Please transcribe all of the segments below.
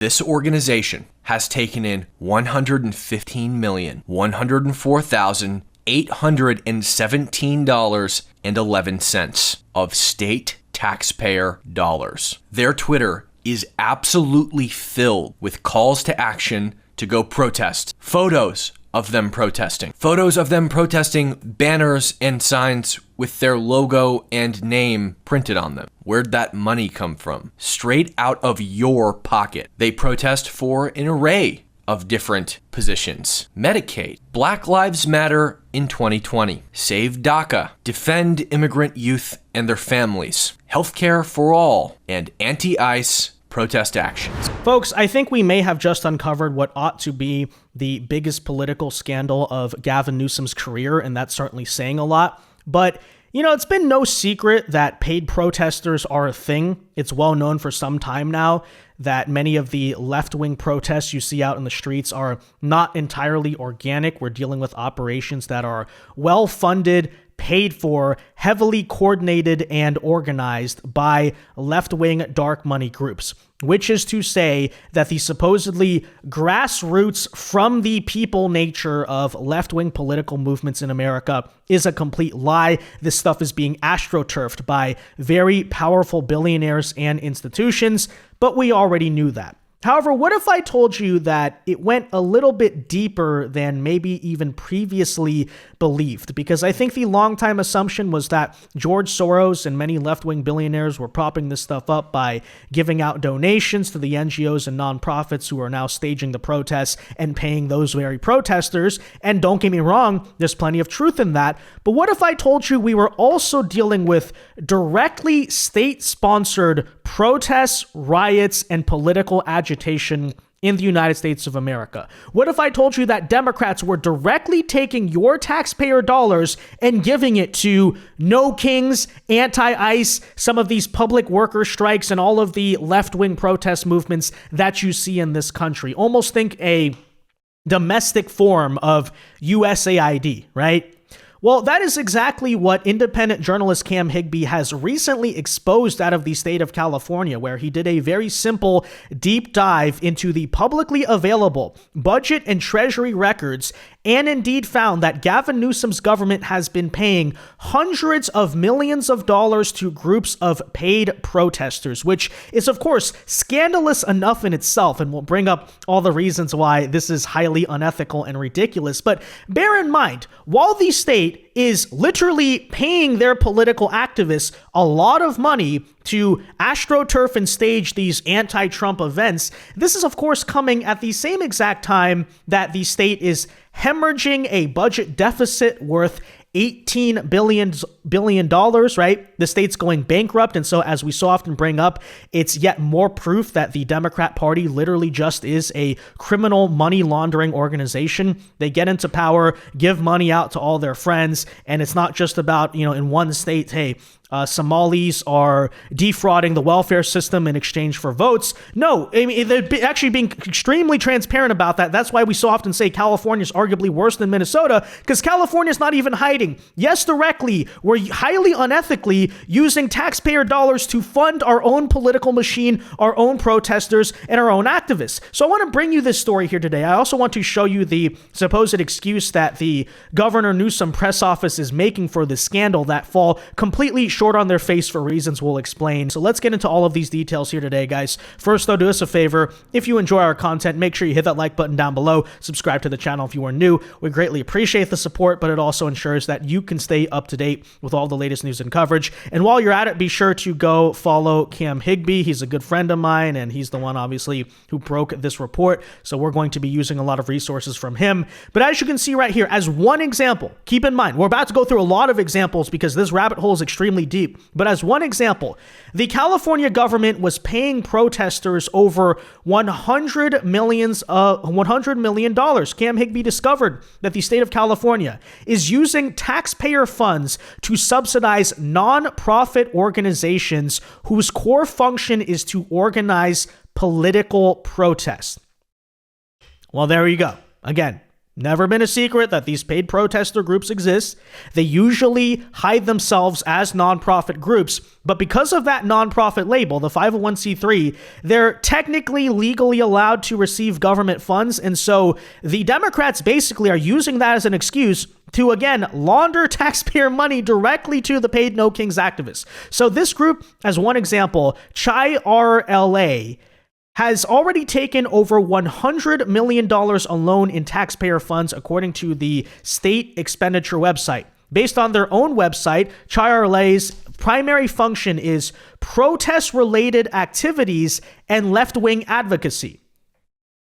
This organization has taken in $115,104,817.11 of state taxpayer dollars. Their Twitter is absolutely filled with calls to action to go protest. Photos of them protesting. Photos of them protesting banners and signs with their logo and name printed on them. Where'd that money come from? Straight out of your pocket. They protest for an array of different positions. Medicaid, Black Lives Matter in 2020, Save DACA, Defend Immigrant Youth and Their Families, Healthcare for All, and Anti-ICE protest actions. Folks, I think we may have just uncovered what ought to be the biggest political scandal of Gavin Newsom's career, and that's certainly saying a lot. But, you know, it's been no secret that paid protesters are a thing. It's well known for some time now that many of the left-wing protests you see out in the streets are not entirely organic. We're dealing with operations that are well-funded, paid for, heavily coordinated, and organized by left-wing dark money groups, which is to say that the supposedly grassroots from the people nature of left-wing political movements in America is a complete lie. This stuff is being astroturfed by very powerful billionaires and institutions, but we already knew that. However, what if I told you that it went a little bit deeper than maybe even previously believed? Because I think the longtime assumption was that George Soros and many left-wing billionaires were propping this stuff up by giving out donations to the NGOs and nonprofits who are now staging the protests and paying those very protesters. And don't get me wrong, there's plenty of truth in that. But what if I told you we were also dealing with directly state-sponsored protests, riots, and political agitation in the United States of America? What if I told you that Democrats were directly taking your taxpayer dollars and giving it to No Kings, anti-ICE, some of these public worker strikes, and all of the left-wing protest movements that you see in this country? Almost think a domestic form of USAID, right? Well, that is exactly what independent journalist Cam Higbee has recently exposed out of the state of California, where he did a very simple deep dive into the publicly available budget and treasury records, and indeed found that Gavin Newsom's government has been paying hundreds of millions of dollars to groups of paid protesters, which is, of course, scandalous enough in itself, and we'll bring up all the reasons why this is highly unethical and ridiculous. But bear in mind, while the state is literally paying their political activists a lot of money to astroturf and stage these anti-Trump events, this is, of course, coming at the same exact time that the state is hemorrhaging a budget deficit worth $18 billion, right? The state's going bankrupt. And so, as we so often bring up, it's yet more proof that the Democrat Party literally just is a criminal money laundering organization. They get into power, give money out to all their friends. And it's not just about, you know, in one state, hey, Somalis are defrauding the welfare system in exchange for votes. No, I mean, they're actually being extremely transparent about that. That's why we so often say California is arguably worse than Minnesota, because California is not even hiding. Yes, directly, we're highly unethically using taxpayer dollars to fund our own political machine, our own protesters, and our own activists. So I want to bring you this story here today. I also want to show you the supposed excuse that the Governor Newsom press office is making for this scandal that fall completely short on their face for reasons we'll explain. So let's get into all of these details here today, guys. First, though, do us a favor. If you enjoy our content, make sure you hit that like button down below. Subscribe to the channel if you are new. We greatly appreciate the support, but it also ensures that you can stay up to date with all the latest news and coverage. And while you're at it, be sure to go follow Cam Higbee. He's a good friend of mine, and he's the one, obviously, who broke this report. So we're going to be using a lot of resources from him. But as you can see right here, as one example, keep in mind, we're about to go through a lot of examples because this rabbit hole is extremely deep. But as one example, the California government was paying protesters over $100 million. Cam Higbee discovered that the state of California is using taxpayer funds to subsidize nonprofit organizations whose core function is to organize political protests. Well, there you go. Again, Never been a secret that these paid protester groups exist. They usually hide themselves as nonprofit groups, but because of that nonprofit label, the 501c3, they're technically legally allowed to receive government funds. And so the Democrats basically are using that as an excuse to, again, launder taxpayer money directly to the Paid No Kings activists. So this group, as one example, Chai RLA, has already taken over $100 million alone in taxpayer funds, according to the state expenditure website. Based on their own website, Chai RLA's primary function is protest-related activities and left-wing advocacy.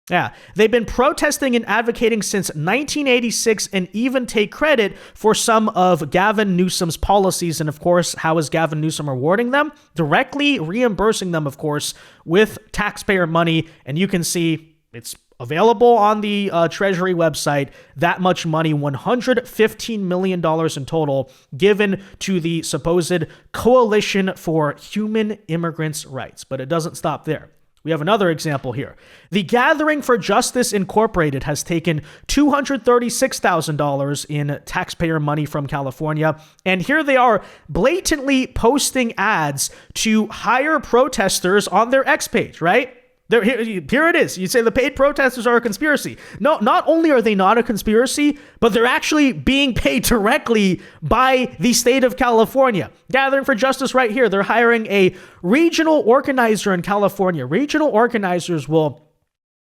Yeah, they've been protesting and advocating since 1986 and even take credit for some of Gavin Newsom's policies. And of course, how is Gavin Newsom rewarding them? Directly reimbursing them, of course, with taxpayer money. And you can see it's available on the Treasury website. That much money, $115 million in total, given to the supposed Coalition for Human Immigrants' Rights. But it doesn't stop there. We have another example here. The Gathering for Justice Incorporated has taken $236,000 in taxpayer money from California. And here they are blatantly posting ads to hire protesters on their X page, right? Here it is. You say the paid protesters are a conspiracy. No, not only are they not a conspiracy, but they're actually being paid directly by the state of California. Gathering for Justice right here. They're hiring a regional organizer in California. Regional organizers will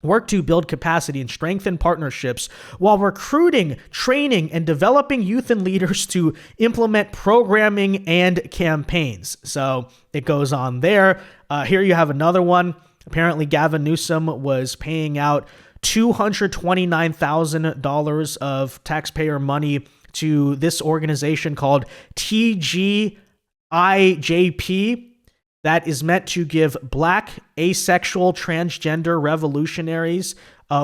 work to build capacity and strengthen partnerships while recruiting, training, and developing youth and leaders to implement programming and campaigns. So it goes on there. Here you have another one. Apparently, Gavin Newsom was paying out $229,000 of taxpayer money to this organization called TGIJP that is meant to give Black, asexual, transgender revolutionaries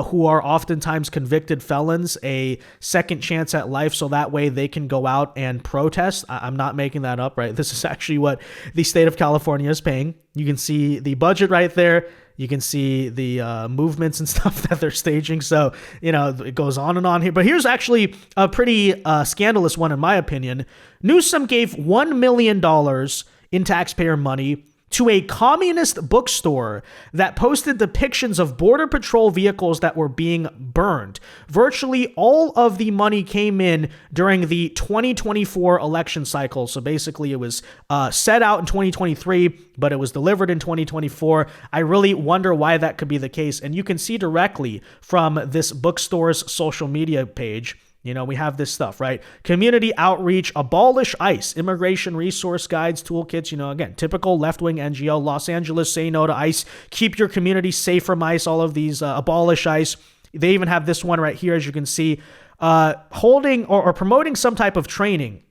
who are oftentimes convicted felons a second chance at life so that way they can go out and protest. I'm not making that up, right? This is actually what the state of California is paying. You can see the budget right there. You can see the movements and stuff that they're staging. So, it goes on and on here. But here's actually a pretty scandalous one, in my opinion. Newsom gave $1 million in taxpayer money to a communist bookstore that posted depictions of Border Patrol vehicles that were being burned. Virtually all of the money came in during the 2024 election cycle. So basically it was set out in 2023, but it was delivered in 2024. I really wonder why that could be the case. And you can see directly from this bookstore's social media page. We have this stuff, right? Community outreach, abolish ICE, immigration resource guides, toolkits, again, typical left-wing NGO. Los Angeles, say no to ICE, keep your community safe from ICE, all of these, abolish ICE. They even have this one right here, as you can see, holding or promoting some type of training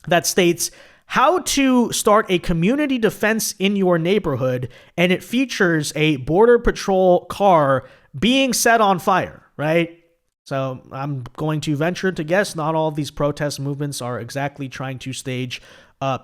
that states how to start a community defense in your neighborhood, and it features a Border Patrol car being set on fire, right? So I'm going to venture to guess not all of these protest movements are exactly trying to stage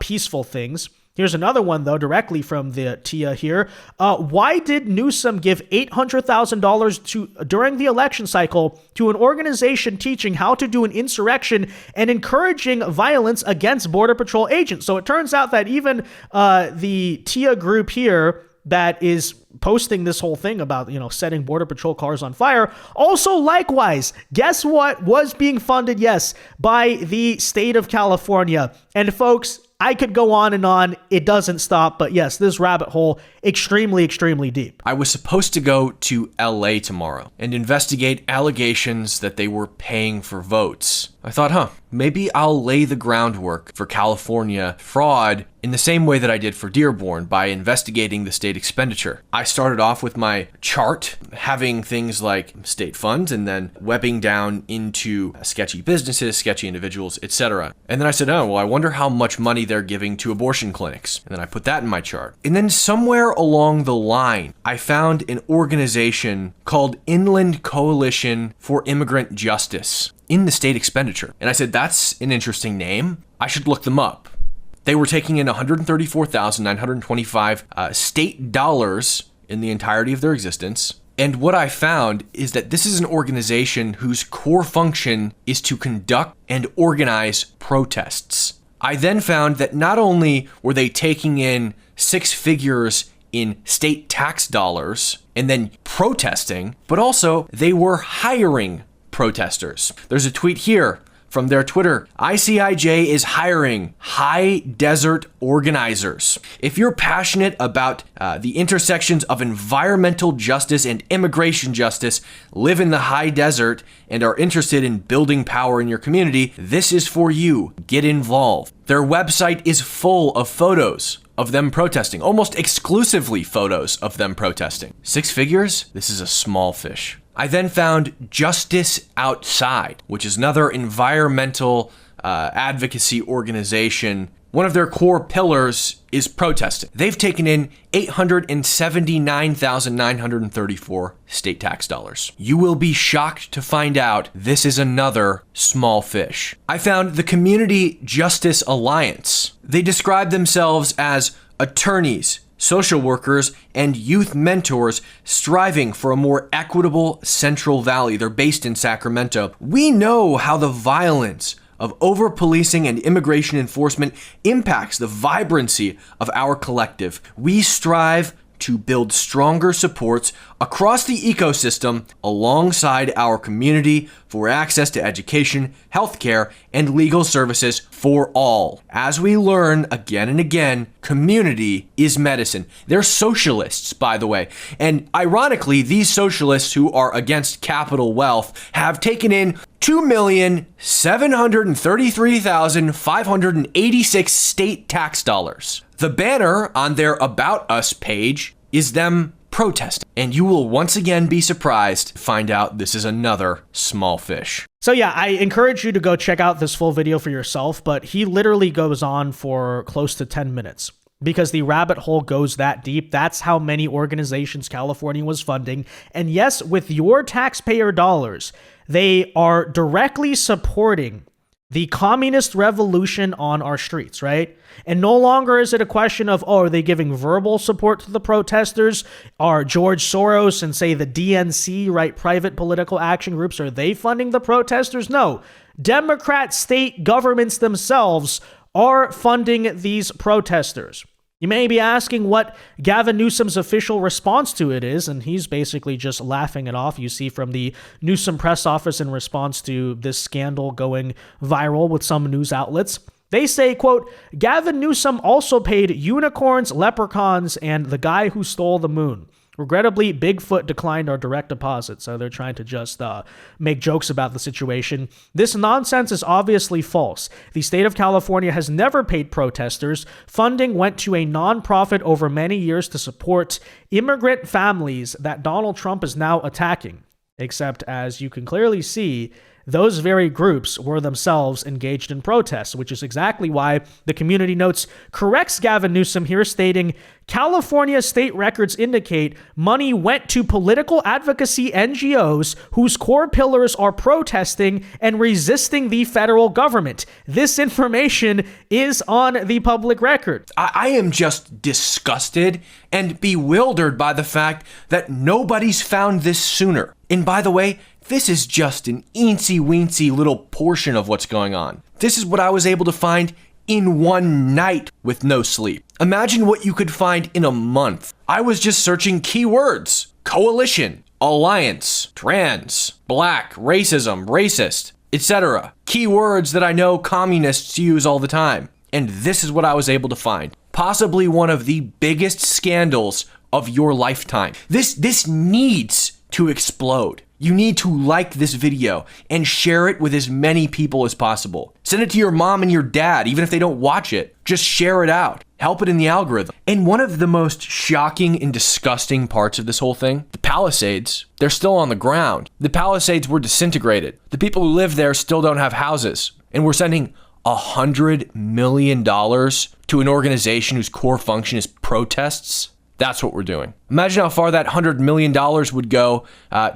peaceful things. Here's another one, though, directly from the TIA here. Why did Newsom give $800,000 during the election cycle to an organization teaching how to do an insurrection and encouraging violence against Border Patrol agents? So it turns out that even the TIA group here that is posting this whole thing about, setting Border Patrol cars on fire, also likewise, guess what was being funded, yes, by the state of California. And folks, I could go on and on. It doesn't stop. But yes, this rabbit hole, extremely, extremely deep. I was supposed to go to LA tomorrow and investigate allegations that they were paying for votes. I thought, maybe I'll lay the groundwork for California fraud in the same way that I did for Dearborn by investigating the state expenditure. I started off with my chart, having things like state funds and then webbing down into sketchy businesses, sketchy individuals, etc. And then I said, I wonder how much money they're giving to abortion clinics. And then I put that in my chart. And then somewhere along the line, I found an organization called Inland Coalition for Immigrant Justice in the state expenditure. And I said, that's an interesting name. I should look them up. They were taking in $134,925 state dollars in the entirety of their existence. And what I found is that this is an organization whose core function is to conduct and organize protests. I then found that not only were they taking in 6 figures in state tax dollars and then protesting, but also they were hiring protesters. There's a tweet here from their Twitter. ICIJ is hiring high desert organizers. If you're passionate about the intersections of environmental justice and immigration justice, live in the high desert, and are interested in building power in your community, this is for you. Get involved. Their website is full of photos of them protesting, almost exclusively photos of them protesting. 6 figures? This is a small fish. I then found Justice Outside, which is another environmental advocacy organization. One of their core pillars is protesting. They've taken in $879,934 state tax dollars. You will be shocked to find out this is another small fish. I found the Community Justice Alliance. They describe themselves as attorneys, social workers, and youth mentors striving for a more equitable Central Valley. They're based in Sacramento. We know how the violence of over-policing and immigration enforcement impacts the vibrancy of our collective. We strive to build stronger supports across the ecosystem alongside our community for access to education, healthcare, and legal services for all. As we learn again and again, community is medicine. They're socialists, by the way. And ironically, these socialists who are against capital wealth have taken in $2,733,586 state tax dollars. The banner on their About Us page is them protesting. And you will once again be surprised to find out this is another small fish. So yeah, I encourage you to go check out this full video for yourself, but he literally goes on for close to 10 minutes. Because the rabbit hole goes that deep. That's how many organizations California was funding. And yes, with your taxpayer dollars, they are directly supporting the communist revolution on our streets, right? And no longer is it a question of, oh, are they giving verbal support to the protesters? Are George Soros and, say, the DNC, right, private political action groups, are they funding the protesters? No. Democrat state governments themselves are funding these protesters. You may be asking what Gavin Newsom's official response to it is, and he's basically just laughing it off. You see from the Newsom press office in response to this scandal going viral with some news outlets. They say, quote, Gavin Newsom also paid unicorns, leprechauns, and the guy who stole the moon. Regrettably, Bigfoot declined our direct deposit, so they're trying to just make jokes about the situation. This nonsense is obviously false. The state of California has never paid protesters. Funding went to a nonprofit over many years to support immigrant families that Donald Trump is now attacking. Except, as you can clearly see, those very groups were themselves engaged in protests, which is exactly why the community notes corrects Gavin Newsom here, stating, California state records indicate money went to political advocacy NGOs whose core pillars are protesting and resisting the federal government. This information is on the public record. I am just disgusted and bewildered by the fact that nobody's found this sooner. And by the way, this is just an eensy-weensy little portion of what's going on. This is what I was able to find in one night with no sleep. Imagine what you could find in a month. I was just searching keywords: coalition, alliance, trans, black, racism, racist, etc. Keywords that I know communists use all the time. And this is what I was able to find. Possibly one of the biggest scandals of your lifetime. This needs to explode. You need to like this video and share it with as many people as possible. Send it to your mom and your dad, even if they don't watch it. Just share it out. Help it in the algorithm. And one of the most shocking and disgusting parts of this whole thing, the Palisades, they're still on the ground. The Palisades were disintegrated. The people who live there still don't have houses. And we're sending $100 million to an organization whose core function is protests. That's what we're doing. Imagine how far that $100 million would go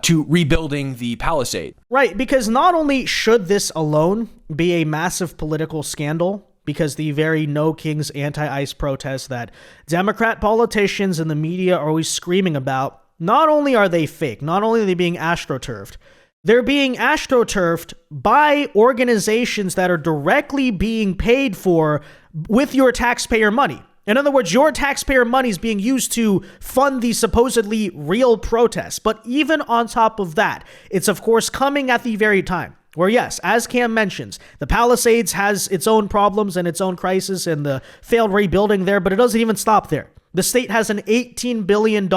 to rebuilding the Palisade. Right, because not only should this alone be a massive political scandal, because the very No Kings anti-ICE protests that Democrat politicians and the media are always screaming about, not only are they fake, not only are they being astroturfed, they're being astroturfed by organizations that are directly being paid for with your taxpayer money. In other words, your taxpayer money is being used to fund these supposedly real protests. But even on top of that, it's of course coming at the very time where, yes, as Cam mentions, the Palisades has its own problems and its own crisis and the failed rebuilding there, but it doesn't even stop there. The state has an $18 billion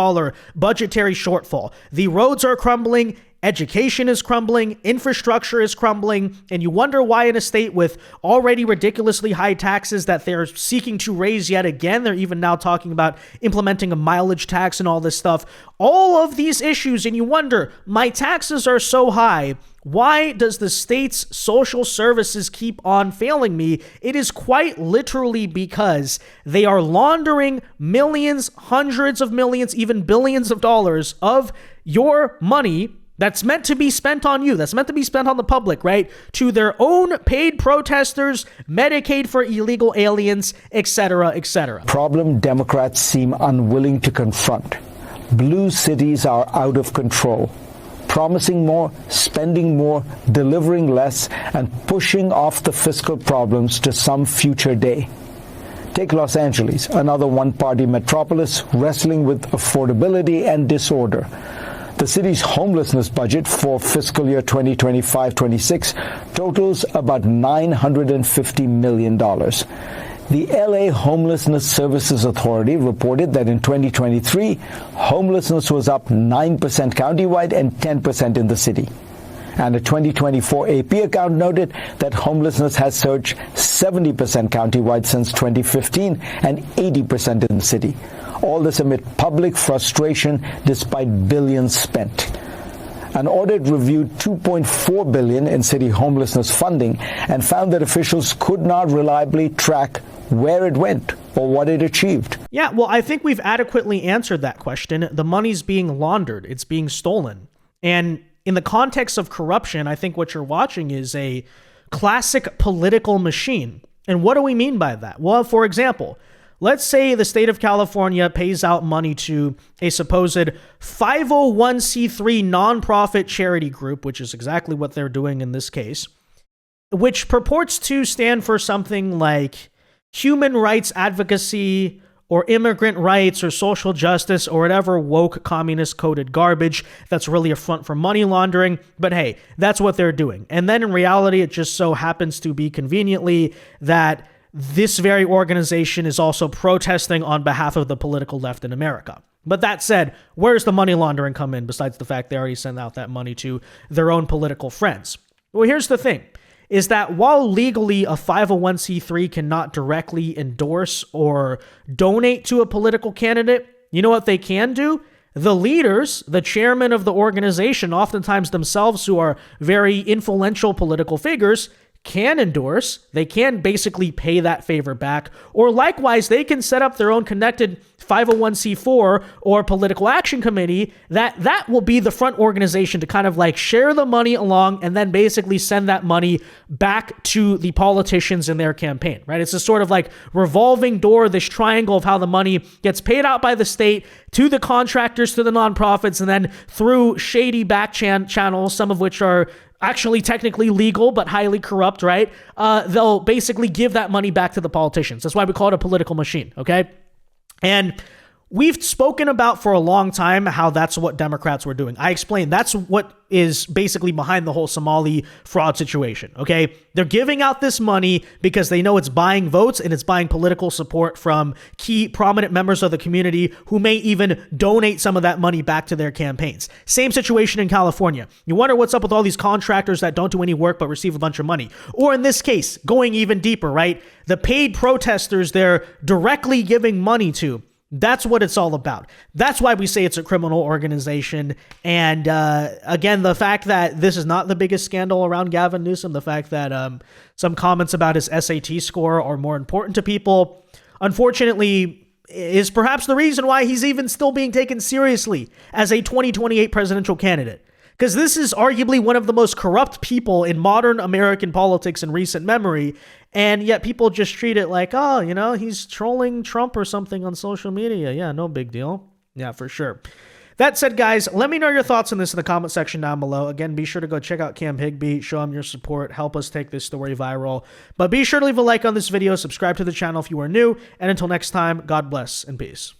budgetary shortfall. The roads are crumbling. Education is crumbling, infrastructure is crumbling, and you wonder why in a state with already ridiculously high taxes that they're seeking to raise yet again. They're even now talking about implementing a mileage tax and all this stuff. All of these issues, and you wonder, my taxes are so high, why does the state's social services keep on failing me? It is quite literally because they are laundering millions, hundreds of millions, even billions of dollars of your money that's meant to be spent on you, that's meant to be spent on the public, right? To their own paid protesters, Medicaid for illegal aliens, etc., etc. Problem Democrats seem unwilling to confront. Blue cities are out of control, promising more, spending more, delivering less, and pushing off the fiscal problems to some future day. Take Los Angeles, another one-party metropolis wrestling with affordability and disorder. The city's homelessness budget for fiscal year 2025-26 totals about $950 million. The LA Homelessness Services Authority reported that in 2023, homelessness was up 9% countywide and 10% in the city. And a 2024 AP account noted that homelessness has surged 70% countywide since 2015 and 80% in the city. All this amid public frustration despite billions spent. An audit reviewed $2.4 billion in city homelessness funding and found that officials could not reliably track where it went or what it achieved. Yeah, well, I think we've adequately answered that question. The money's being laundered. It's being stolen. And in the context of corruption, I think what you're watching is a classic political machine. And what do we mean by that? Well, for example, let's say the state of California pays out money to a supposed 501c3 nonprofit charity group, which is exactly what they're doing in this case, which purports to stand for something like human rights advocacy or immigrant rights or social justice or whatever woke communist coded garbage that's really a front for money laundering. But hey, that's what they're doing. And then in reality, it just so happens to be conveniently that this very organization is also protesting on behalf of the political left in America. But that said, where's the money laundering come in besides the fact they already sent out that money to their own political friends? Well, here's the thing, is that while legally a 501c3 cannot directly endorse or donate to a political candidate, you know what they can do? The leaders, the chairman of the organization, oftentimes themselves who are very influential political figures, can endorse, they can basically pay that favor back, or likewise, they can set up their own connected 501c4 or political action committee that will be the front organization to kind of like share the money along and then basically send that money back to the politicians in their campaign, right? It's a sort of like revolving door, this triangle of how the money gets paid out by the state to the contractors, to the nonprofits, and then through shady back channels, some of which are actually technically legal, but highly corrupt, right? They'll basically give that money back to the politicians. That's why we call it a political machine, okay? And we've spoken about for a long time how that's what Democrats were doing. I explained that's what is basically behind the whole Somali fraud situation, okay? They're giving out this money because they know it's buying votes and it's buying political support from key prominent members of the community who may even donate some of that money back to their campaigns. Same situation in California. You wonder what's up with all these contractors that don't do any work but receive a bunch of money. Or in this case, going even deeper, right? The paid protesters they're directly giving money to. That's what it's all about. That's why we say it's a criminal organization. And again, the fact that this is not the biggest scandal around Gavin Newsom, the fact that some comments about his SAT score are more important to people, unfortunately, is perhaps the reason why he's even still being taken seriously as a 2028 presidential candidate. Because this is arguably one of the most corrupt people in modern American politics in recent memory, and yet people just treat it like, oh, you know, he's trolling Trump or something on social media. Yeah, no big deal. Yeah, for sure. That said, guys, let me know your thoughts on this in the comment section down below. Again, be sure to go check out Cam Higbee, show him your support, help us take this story viral. But be sure to leave a like on this video, subscribe to the channel if you are new, and until next time, God bless and peace.